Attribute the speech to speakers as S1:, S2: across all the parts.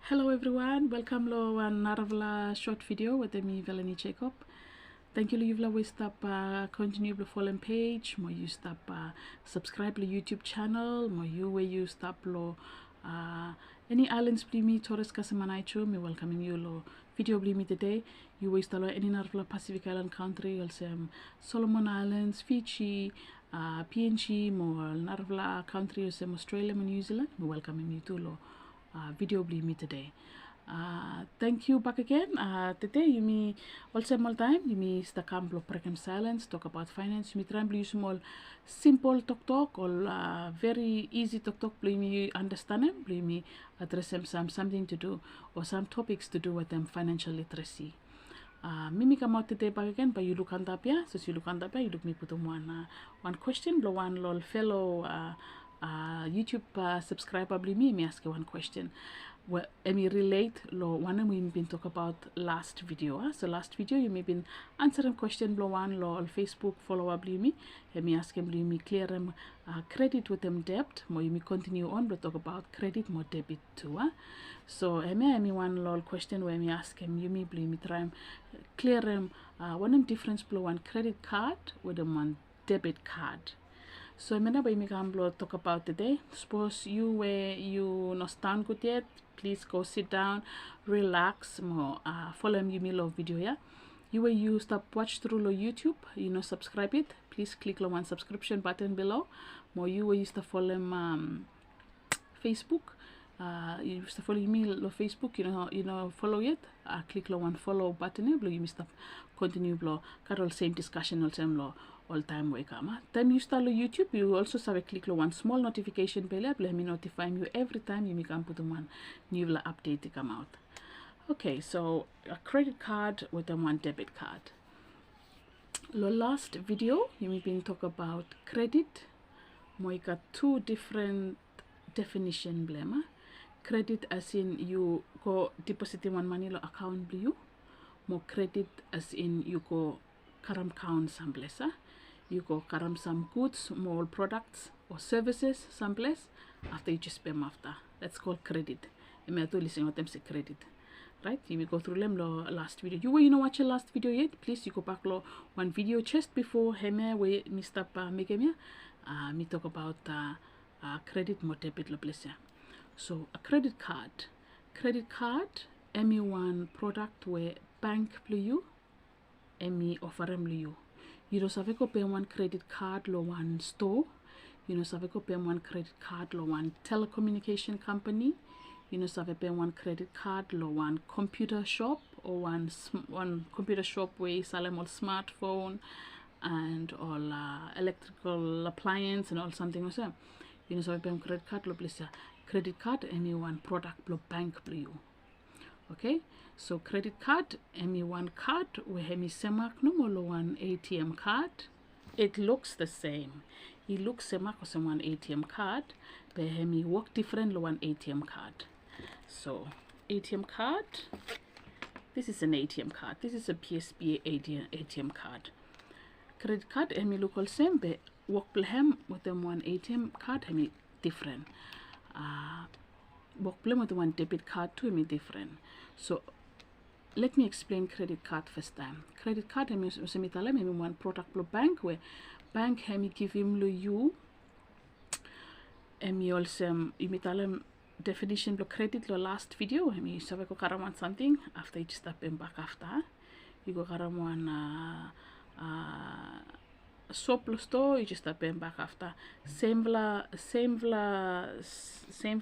S1: Hello everyone, welcome to another short video with me Velani Jacob. Thank you you've always stop continue to follow page, more you stop subscribe to YouTube channel, more you where you stop lo any islands bli me Torres Casamanaicho, me welcoming you lo video bli me today. You waste a lot any narvla Pacific Island country, also Solomon Islands, Fiji, PNG, more narvla country, also Australia and New Zealand. Me welcoming you to lo video bli me today. Thank you back again. Today you me also more time you me sta camp program silence talk about finance. You me try to use small simple talk or very easy talk me understand them. Me address them something to do or some topics to do with them financial literacy. Mimi come out today back again, but you look on the yeah. So you look on the you look me put one question. Blow one lol fellow YouTube subscriber me ask you one question. Well, me relate lo one we been talk about last video. So last video you may been answering question blow one lo Facebook follow me. Me ask him me clear them credit with them debt. More you me continue on but talk about credit more debit too. So me one lol question where me ask him you me try clear them one them difference blow one credit card with them one debit card. So I'm gonna talk about today. Suppose you where you not stand good yet, please go sit down, relax, more follow me love video yeah. You where you stop watch through lo YouTube, you know subscribe it, please click on one subscription button below. More you where you start follow Facebook. You used to follow me on Facebook, you know follow it. Click on one follow button below. You must continue below. Got all same discussion all same law all time way come. Then you start on YouTube. You also have click on one small notification bell. Let me notify you every time you can put one new update to come out. Okay, so a credit card with one debit card. The last video you may been talk about credit. We got two different definition blema. Credit as in you go depositing one money lo account blue. More credit as in you go karam count some place. You go karam some goods, more products or services some place after you just pay them after. That's called credit. You may have to listen what them say credit. Right? You may go through them last video. You know watch your last video yet? Please you go back lo one video just before heme we me stop making me talk about credit more debit lo place. So a credit card, any one product where bank blue you, any offer them you. You know save go pay one credit card lo one store. You know save go pay one credit card lo one telecommunication company. You know save pay one credit card lo one computer shop or one computer shop where sell them all smartphone and all electrical appliance and all something or so. You know save pay one credit card lo place. Credit card any one product lo bank blue. Okay, so credit card any one card we hemi semak no lo one ATM card. It looks the same. It looks semak or one ATM card, but hemi work different lo one ATM card. So ATM card. This is an ATM card. This is a PSB ATM card. Credit card hemi look all same, but work them with them one ATM card hemi different. Work with one debit card too may different. So let me explain credit card first time. Credit card I mean one product lo bank where bank hemi give him lo you and also you meet definition lo credit lo last video I mean so go karaman something after you step in back after you go karaman soap store you just step in back after same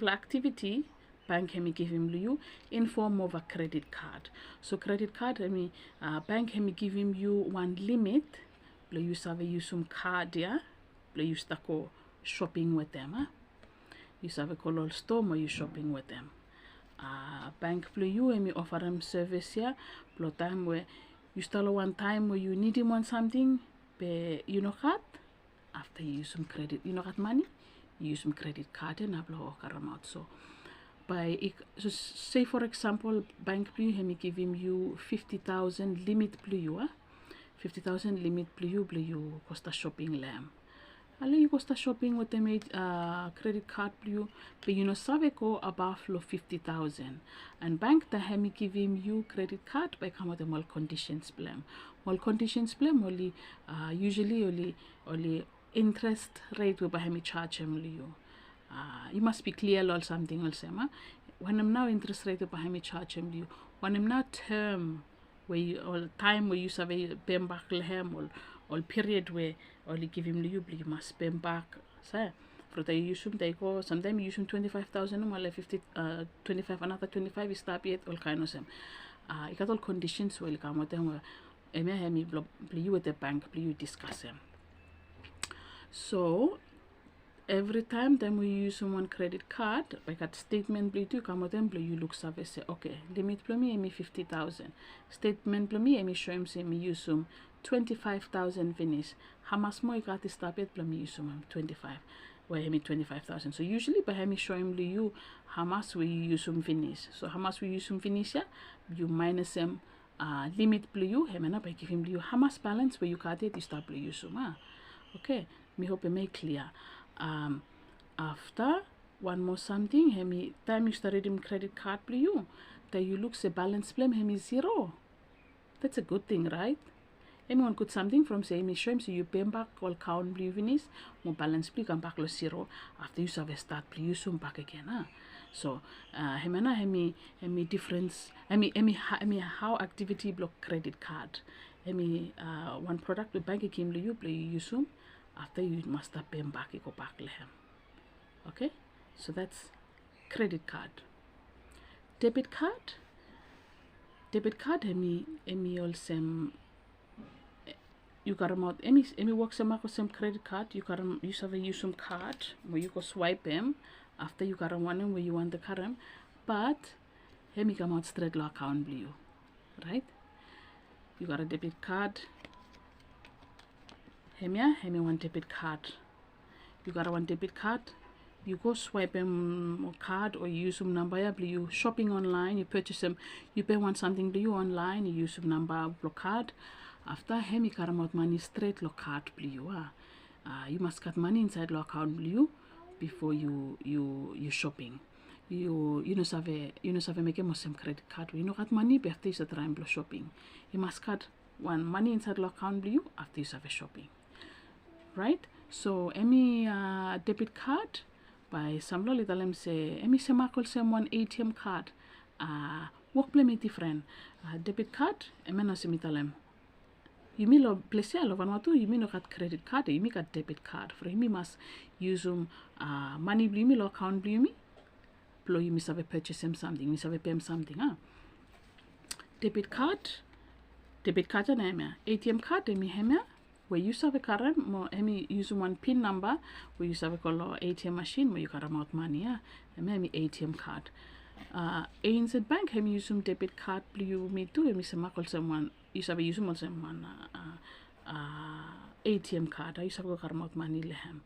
S1: activity bank hemi give him you in form of a credit card. So credit card I mean bank hemi give him you one limit lo you save use some card yeah lo you start go shopping with them you save call all store more you shopping with them bank lo you hemi offer them service here lo time where you start one time where you need him on something. You know card after you use some credit you know got money you use some credit card and blow out. So by so say for example bank blue hemi give him you 50,000 limit blue 50,000 limit blue cost a shopping lamb Ale you go start shopping with them credit card blue, but you know save go above lo 50,000, and bank the hemi give him you credit card by come with them all conditions blame. All conditions blame only usually only interest rate will by hemi charge him you. You must be clear or something else, when I'm now interest rate by hemi charge him you. When I'm now term where you all time where you save pay back him or period where only give him you must pay back. So for the use they go sometimes you use 25,000 or 50 25 another 25 is stop yet all kind of them. You got all conditions will come with them hemi you with the bank you discuss them. So every time then we use one credit card, like at statement blue to come with them blue you look service say okay limit blue me 50,000 statement blue me show him say me use 25,000 finish how much more you got to stop it blue me use 25 where me 25,000. So usually by me show him you how much we use finish. So how much we use finish you minus them limit blue you him and by give him you how much balance where you got it you stop blue use okay me hope it make clear. After one more something hemi time you started him credit card blue you that you look say balance blame hemi 0. That's a good thing, right? Anyone could something from say me show him so you pay back all count blue finish more balance blue come back lo 0 after you have start blue you soon back again so hemi difference hemi how activity block credit card hemi one product with bank came blue you play you soon after you must have pay back you go back lehem. Okay, so that's credit card. Debit card emi also you got out emi work some credit card you got use some card where you go swipe him after you got one where you want the card but hemi come out straight lo account blue, right? You got a debit card hemi one debit card. You got one debit card. You go swipe them card or you use some number blue you shopping online you purchase them you pay one something to you online you use some number blue card after hemi got out money straight lo card blue you must cut money inside lo account blue before you shopping you know save make a some credit card you know got money but after you start trying blue shopping you must cut one money inside lo account blue after you have shopping, right? So any debit card by some lolly tell them say any semakol sem one ATM card work play me different debit card emena semitalem you mean lo place lo Vanuatu you mean no got credit card you mean got debit card for me must use money blue me lo account blue me blow you miss have purchase him something miss have pay him something debit card na ATM card emi hemia where you have a card mo emi use one pin number where you have a call ATM machine where you got amount money emi ATM card ANZ bank emi use some debit card blue me too emi sama call someone you have use someone ATM card you have got amount money lehem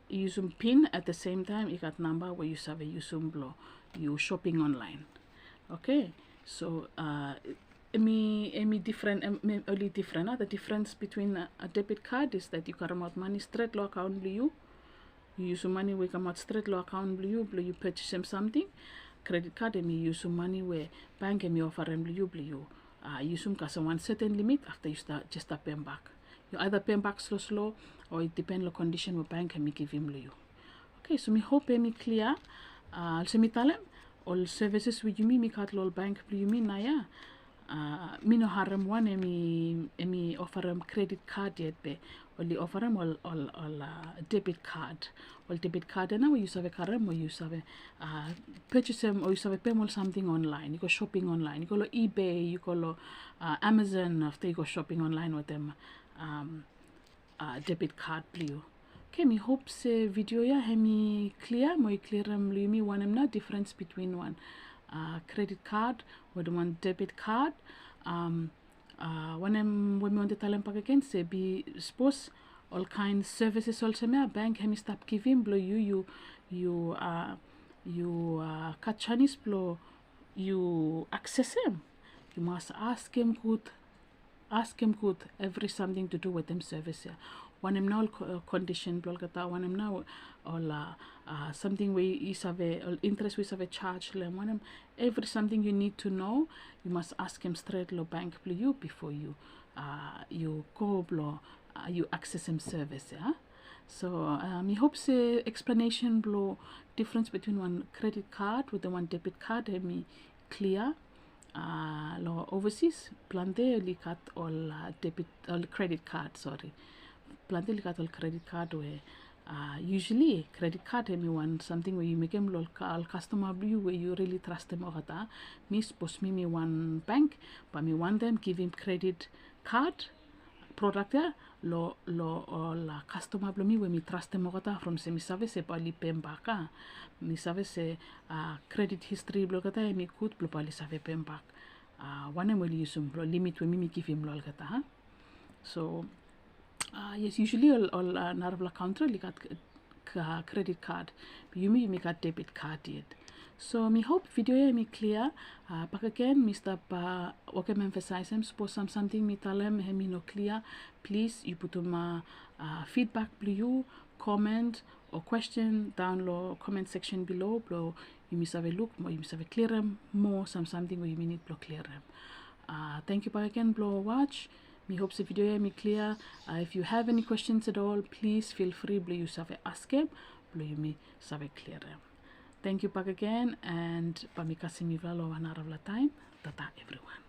S1: use some pin at the same time you got number where you have use some blow you shopping online. Okay, so Emi different, only different. The difference between a debit card is that you come out money straight lo account blue you use some money where come out straight lo account blue you purchase them something. Credit card emi use some money where bank emi offer them blue you use some cause one certain limit after you start paying back. You either pay back slow or it depend on condition where bank emi give him blue. Okay, so me hope emi clear. Also me tell all services with you me cut lo bank blue me na ya. Me no harem one emi offer credit card yet be only offer all debit card na where you have a card where you have purchase them or you have pay more something online you go shopping online you go to eBay you go to Amazon after you go shopping online with them debit card blue. Okay, me hope se video ya hemi clear me one na difference between one credit card with one debit card when we want to tell them back again say be suppose all kinds services also me bank hemi stop giving blow you cut Chinese blow you access him you must ask him good every something to do with them service one em now condition blol kata one em now or something where is have a interest with have a charge le one em every something you need to know you must ask him straight lo bank you before you you go blo you access him service yeah. So I hope the explanation blow difference between one credit card with the one debit card me clear. Lo overseas plante likat all debit all credit card sorry plante likat all credit card where usually credit card me one something where you make them local customer view where you really trust them or me suppose me one bank but me want them give him credit card product ya lo la customer blo mi we mi trust mo kata from se mi save se pali pemba ka mi save se credit history blo kata mi kut blo pali save pemba one mo li yusum blo limit we mi give him lo kata ha. So yes usually all narabla counter li kat credit card you mi kat debit card yet. So me hope video me clear. Back again, Mr. Welcome emphasize him. Suppose something me tell him me no clear. Please you put my feedback below, comment or question down low comment section below. Below you must have a look more. You must have a clear him more something where you need to clear him. Thank you back again. Blow watch. Me hope the video me clear. If you have any questions at all, please feel free. Blow you have ask him. Blow you me have a clear him. Thank you back again and pamikasi mi vlalo another time. Tata everyone.